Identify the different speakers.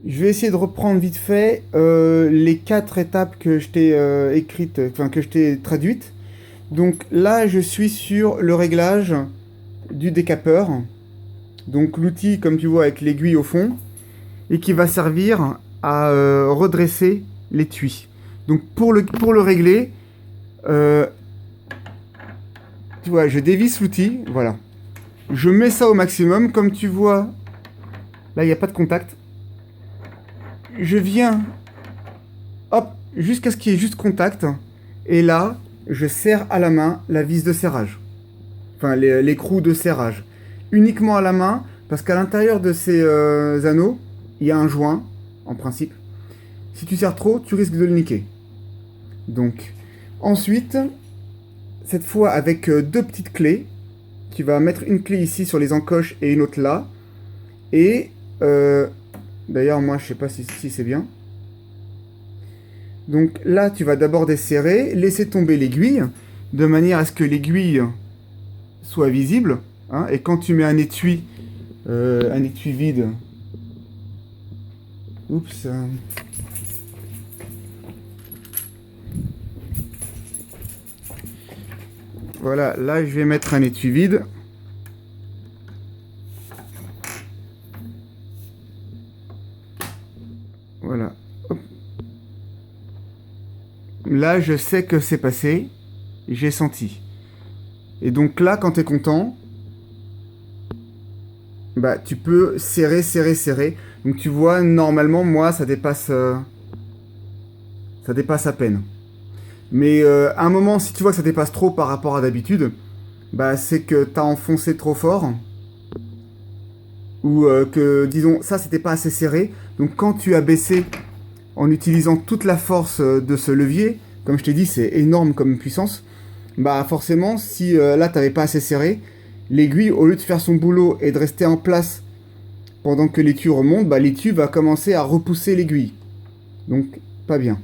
Speaker 1: Je vais essayer de reprendre vite fait les 4 étapes que je t'ai écrites, enfin que je t'ai traduites. Donc là, je suis sur le réglage du décapeur. Donc l'outil, comme tu vois, avec l'aiguille au fond, et qui va servir à redresser l'étui. Donc pour le régler, euh, tu vois, je dévisse l'outil, voilà. Je mets ça au maximum, comme tu vois, là il n'y a pas de contact. Je viens, hop, jusqu'à ce qu'il y ait juste contact, et là, je serre à la main la vis de serrage. Enfin, l'écrou de serrage. Uniquement à la main, parce qu'à l'intérieur de ces anneaux, il y a un joint, en principe. Si tu serres trop, tu risques de le niquer. Donc, ensuite, cette fois avec 2 petites clés, tu vas mettre une clé ici sur les encoches et une autre là. Et euh, d'ailleurs, moi, je sais pas si c'est bien. Donc là, tu vas d'abord desserrer, laisser tomber l'aiguille, de manière à ce que l'aiguille soit visible. Hein, et quand tu mets un étui vide, oups, voilà, là, je vais mettre un étui vide. Voilà. Hop. Là, je sais que c'est passé. J'ai senti. Et donc là, quand tu es content, bah, tu peux serrer, serrer, serrer. Donc tu vois, normalement, moi, ça dépasse à peine. Mais à un moment, si tu vois que ça dépasse trop par rapport à d'habitude, bah, c'est que tu as enfoncé trop fort. Ou que, disons, ça, c'était pas assez serré. Donc quand tu as baissé en utilisant toute la force de ce levier, comme je t'ai dit, c'est énorme comme puissance, bah forcément, si là, t'avais pas assez serré, l'aiguille, au lieu de faire son boulot et de rester en place pendant que l'étui remonte, bah l'étui va commencer à repousser l'aiguille. Donc, pas bien.